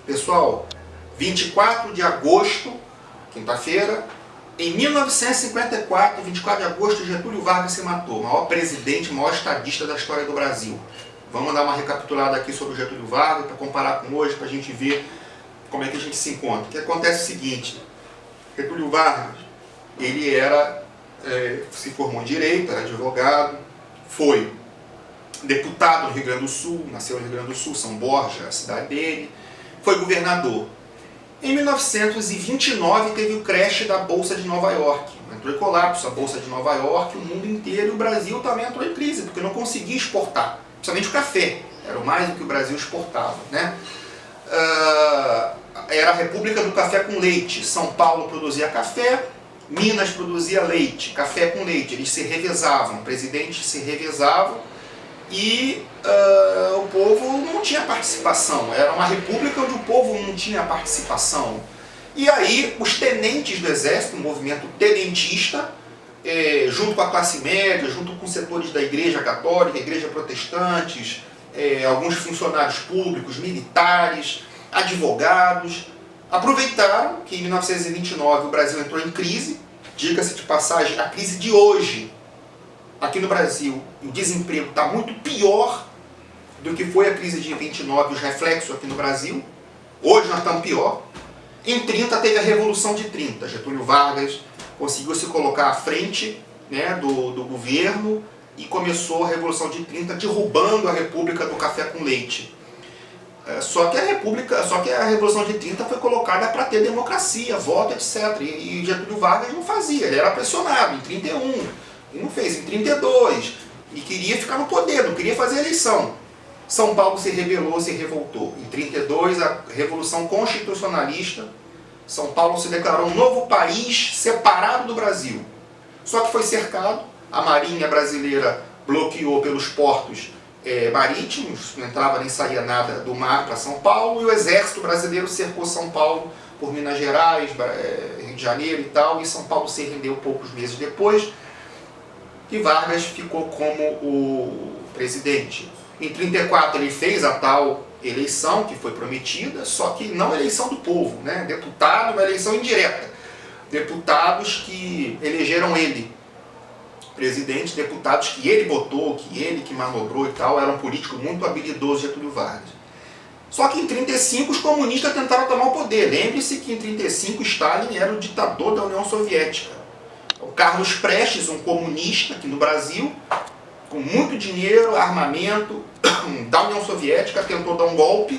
Pessoal, 24 de agosto, quinta-feira, em 1954, 24 de agosto, Getúlio Vargas se matou, maior presidente, maior estadista da história do Brasil. Vamos dar uma recapitulada aqui sobre o Getúlio Vargas, para comparar com hoje, para a gente ver como é que a gente se encontra. O que acontece é o seguinte: Getúlio Vargas, ele se formou em Direito, era advogado, foi deputado no Rio Grande do Sul, nasceu no Rio Grande do Sul, São Borja, a cidade dele, foi governador. Em 1929 teve o crash da Bolsa de Nova York, entrou em colapso a Bolsa de Nova York, o mundo inteiro, e o Brasil também entrou em crise, porque não conseguia exportar, principalmente o café, era mais do que o Brasil exportava, né? Era a República do Café com Leite. São Paulo produzia café, Minas produzia leite, café com leite. Eles se revezavam, o presidente se revezava e o povo não tinha participação. Era uma república onde o povo não tinha participação. E aí os tenentes do exército, o movimento tenentista, junto com a classe média, junto com setores da igreja católica, igreja protestantes, alguns funcionários públicos, militares, advogados, aproveitaram que em 1929 o Brasil entrou em crise. Diga-se de passagem, a crise de hoje, aqui no Brasil, o desemprego está muito pior do que foi a crise de 29, os reflexos aqui no Brasil. Hoje nós estamos pior. Em 30 teve a Revolução de 30. Getúlio Vargas conseguiu se colocar à frente, né, do governo e começou a Revolução de 30 derrubando a República do Café com Leite. Só que a Revolução de 30 foi colocada para ter democracia, voto, etc. E Getúlio Vargas não fazia, ele era pressionado em 31, e não fez em 32, e queria ficar no poder, não queria fazer eleição. São Paulo se rebelou, se revoltou. Em 32, a Revolução Constitucionalista, São Paulo se declarou um novo país separado do Brasil. Só que foi cercado, a Marinha brasileira bloqueou pelos portos marítimos, não entrava nem saía nada do mar para São Paulo, e o exército brasileiro cercou São Paulo por Minas Gerais, Rio de Janeiro e tal, e São Paulo se rendeu poucos meses depois, e Vargas ficou como o presidente. Em 34 ele fez a tal eleição que foi prometida, só que não eleição do povo, né? Deputado, uma eleição indireta. Deputados que elegeram ele presidente, deputados que ele botou, que ele que manobrou e tal, era um político muito habilidoso, Getúlio Vargas. Só que em 35 os comunistas tentaram tomar o poder. Lembre-se que em 35 Stalin era o ditador da União Soviética. O Carlos Prestes, um comunista aqui no Brasil, com muito dinheiro, armamento da União Soviética, tentou dar um golpe,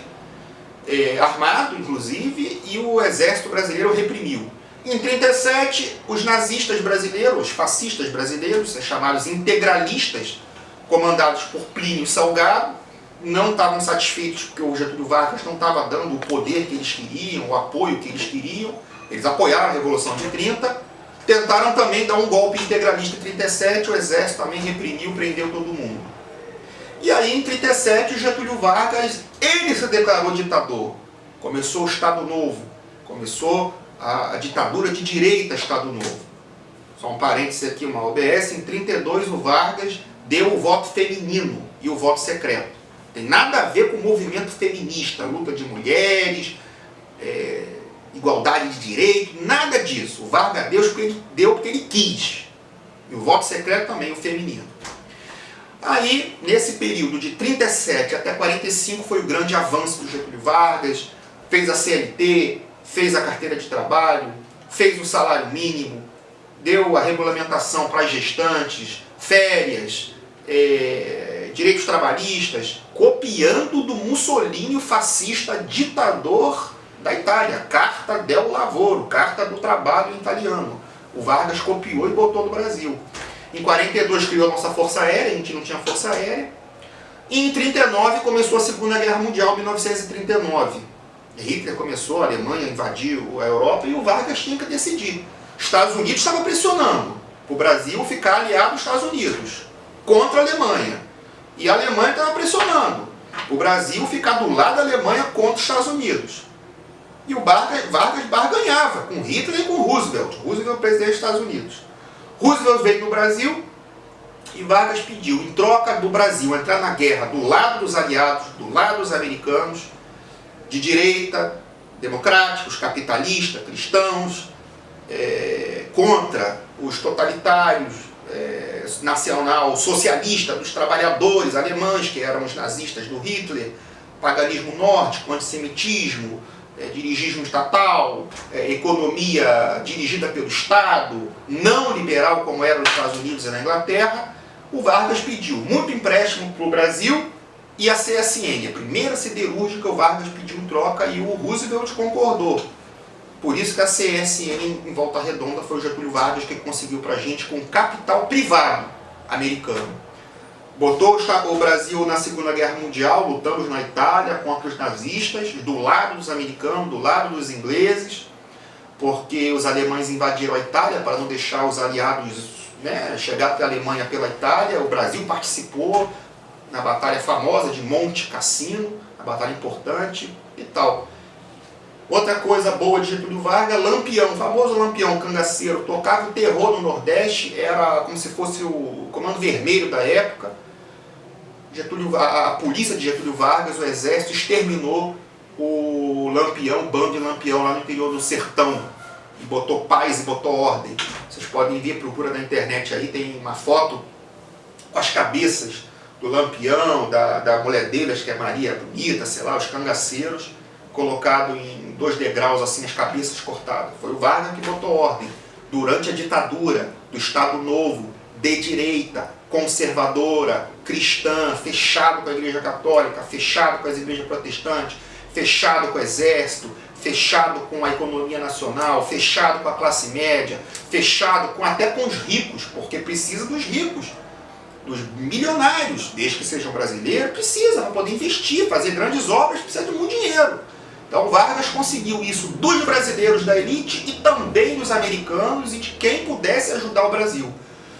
armado inclusive, e o exército brasileiro reprimiu. Em 37, os nazistas brasileiros, os fascistas brasileiros, chamados integralistas, comandados por Plínio Salgado, não estavam satisfeitos porque o Getúlio Vargas não estava dando o poder que eles queriam, o apoio que eles queriam. Eles apoiaram a Revolução de 30, tentaram também dar um golpe integralista em 37, o exército também reprimiu, prendeu todo mundo. E aí em 37 o Getúlio Vargas, ele se declarou ditador. Começou o Estado Novo, começou a ditadura de direita, Estado Novo. Só um parênteses aqui, uma OBS, em 32 o Vargas deu o voto feminino e o voto secreto. Tem nada a ver com o movimento feminista, luta de mulheres, igualdade de direito, nada disso. O Vargas deu porque ele quis. E o voto secreto também, o feminino. Aí, nesse período de 37 até 45, foi o grande avanço do Getúlio Vargas, fez a CLT, fez a carteira de trabalho, fez o salário mínimo, deu a regulamentação para as gestantes, férias, direitos trabalhistas, copiando do Mussolini, o fascista ditador da Itália, Carta del Lavoro, Carta do Trabalho em italiano. O Vargas copiou e botou no Brasil. Em 42 criou a nossa Força Aérea, a gente não tinha Força Aérea. E em 39 começou a Segunda Guerra Mundial, 1939. Hitler começou, a Alemanha invadiu a Europa e o Vargas tinha que decidir. Estados Unidos estava pressionando o Brasil ficar aliado aos Estados Unidos contra a Alemanha. E a Alemanha estava pressionando o Brasil ficar do lado da Alemanha contra os Estados Unidos. E o Vargas barganhava com Hitler e com Roosevelt. Roosevelt, presidente dos Estados Unidos. Roosevelt veio no Brasil e Vargas pediu, em troca do Brasil entrar na guerra do lado dos aliados, do lado dos americanos, de direita, democráticos, capitalistas, cristãos, contra os totalitários, nacional socialista dos trabalhadores alemães, que eram os nazistas do Hitler, paganismo nórdico, antissemitismo, dirigismo estatal, economia dirigida pelo Estado, não liberal como era nos Estados Unidos e na Inglaterra. O Vargas pediu muito empréstimo para o Brasil e a CSN, a primeira siderúrgica, o Vargas pediu em troca e o Roosevelt concordou. Por isso que a CSN em Volta Redonda foi o Getúlio Vargas que conseguiu para a gente com capital privado americano. Botou o Brasil na Segunda Guerra Mundial, lutamos na Itália contra os nazistas, do lado dos americanos, do lado dos ingleses, porque os alemães invadiram a Itália para não deixar os aliados, né, chegar até a Alemanha pela Itália. O Brasil participou na batalha famosa de Monte Cassino, uma batalha importante e tal. Outra coisa boa de Getúlio Vargas, Lampião, o famoso Lampião, cangaceiro, tocava o terror no Nordeste, era como se fosse o Comando Vermelho da época. A polícia de Getúlio Vargas, o exército, exterminou o Lampião, o bando de Lampião lá no interior do sertão. E botou paz e botou ordem. Vocês podem ver, procura na internet aí, tem uma foto com as cabeças do Lampião, da mulher dele, acho que é Maria Bonita, sei lá, os cangaceiros, colocado em 2 degraus, assim, as cabeças cortadas. Foi o Vargas que botou ordem. Durante a ditadura do Estado Novo, de direita, conservadora, cristã, fechado com a Igreja Católica, fechado com as igrejas protestantes, fechado com o exército, fechado com a economia nacional, fechado com a classe média, fechado até com os ricos, porque precisa dos ricos, dos milionários, desde que sejam brasileiros, precisa, para poder investir, fazer grandes obras, precisa de muito dinheiro. Então Vargas conseguiu isso dos brasileiros da elite e também dos americanos e de quem pudesse ajudar o Brasil.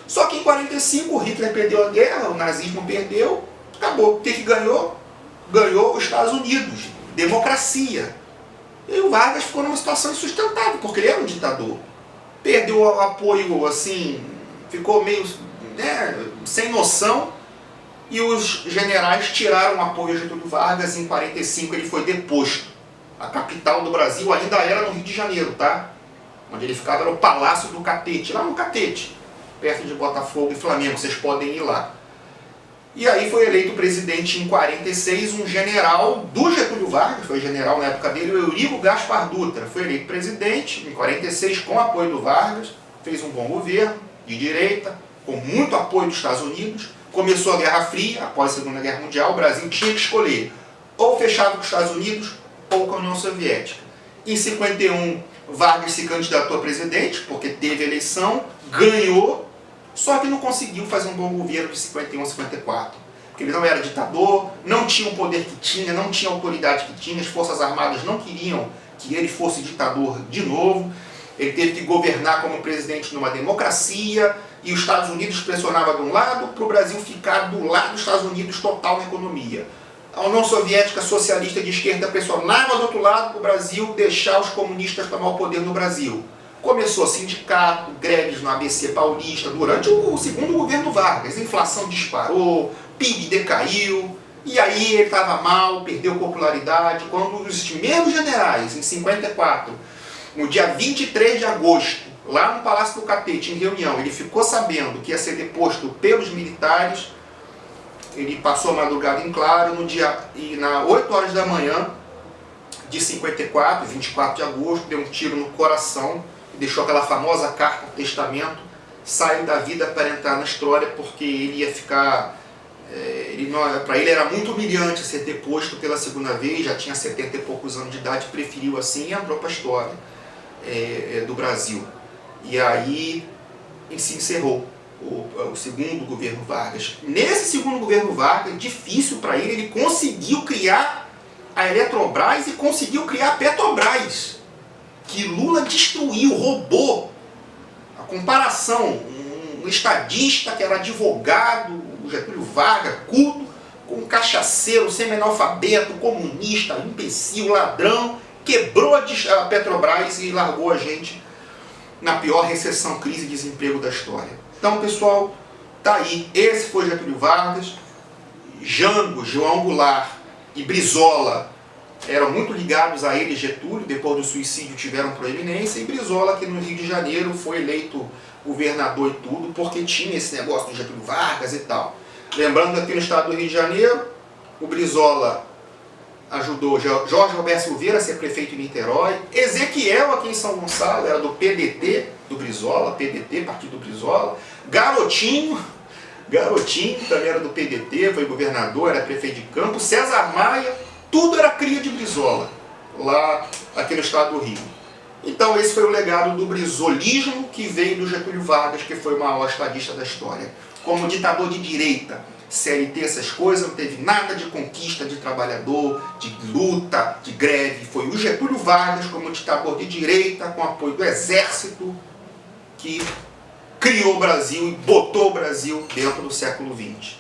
Só que em 1945 o Hitler perdeu a guerra, o nazismo perdeu, acabou. O que ganhou? Ganhou os Estados Unidos, democracia. E o Vargas ficou numa situação insustentável, porque ele era um ditador. Perdeu o apoio, assim, ficou meio, né, sem noção, e os generais tiraram o apoio a Getúlio Vargas. Em 1945 ele foi deposto. A capital do Brasil ainda era no Rio de Janeiro, tá? Onde ele ficava era o Palácio do Catete, lá no Catete, perto de Botafogo e Flamengo, vocês podem ir lá. E aí foi eleito presidente em 1946 um general do Getúlio Vargas, foi general na época dele, o Eurico Gaspar Dutra. Foi eleito presidente em 1946 com apoio do Vargas, fez um bom governo, de direita, com muito apoio dos Estados Unidos. Começou a Guerra Fria, após a Segunda Guerra Mundial, o Brasil tinha que escolher ou fechava com os Estados Unidos ou com a União Soviética. Em 1951, Vargas se candidatou a presidente, porque teve eleição, ganhou, só que não conseguiu fazer um bom governo de 1951 a 1954. Porque ele não era ditador, não tinha o poder que tinha, não tinha a autoridade que tinha, as Forças Armadas não queriam que ele fosse ditador de novo. Ele teve que governar como presidente numa democracia, e os Estados Unidos pressionavam de um lado para o Brasil ficar do lado dos Estados Unidos total na economia. A União Soviética socialista de esquerda pressionava do outro lado para o Brasil deixar os comunistas tomar o poder no Brasil. Começou sindicato, greves no ABC paulista durante o segundo governo Vargas. A inflação disparou, PIB decaiu, e aí ele estava mal, perdeu popularidade. Quando os mesmos generais, em 1954, no dia 23 de agosto, lá no Palácio do Catete, em reunião, ele ficou sabendo que ia ser deposto pelos militares. Ele passou a madrugada em claro, na 8 horas da manhã de 54, 24 de agosto, deu um tiro no coração, deixou aquela famosa carta de testamento, saiu da vida para entrar na história, porque ele ia ficar... para ele era muito humilhante ser deposto pela segunda vez, já tinha 70 e poucos anos de idade, preferiu assim e entrou para a história do Brasil. E aí se encerrou o segundo governo Vargas. Nesse segundo governo Vargas, difícil para ele conseguiu criar a Eletrobras e conseguiu criar a Petrobras, que Lula destruiu, roubou. A comparação, um estadista que era advogado, o Getúlio Vargas, culto, com um cachaceiro, semi-analfabeto, comunista, imbecil, ladrão, quebrou a Petrobras e largou a gente na pior recessão, crise e desemprego da história. Então, pessoal, tá aí. Esse foi Getúlio Vargas. Jango, João Goulart e Brizola eram muito ligados a ele, Getúlio, depois do suicídio tiveram proeminência, e Brizola, aqui no Rio de Janeiro, foi eleito governador e tudo, porque tinha esse negócio do Getúlio Vargas e tal. Lembrando que aqui no estado do Rio de Janeiro, o Brizola ajudou Jorge Roberto Silveira a ser prefeito em Niterói, Ezequiel aqui em São Gonçalo, era do PDT do Brizola, PDT, Partido Brizola, Garotinho também era do PDT, foi governador, era prefeito de Campos, César Maia, tudo era cria de Brizola, lá aqui no estado do Rio. Então esse foi o legado do brizolismo que veio do Getúlio Vargas, que foi o maior estadista da história. Como ditador de direita, CLT, essas coisas, não teve nada de conquista de trabalhador, de luta, de greve. Foi o Getúlio Vargas, como ditador de direita, com apoio do exército, que criou o Brasil e botou o Brasil dentro do século XX.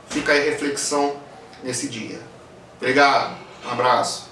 Fica aí a reflexão nesse dia. Obrigado, um abraço.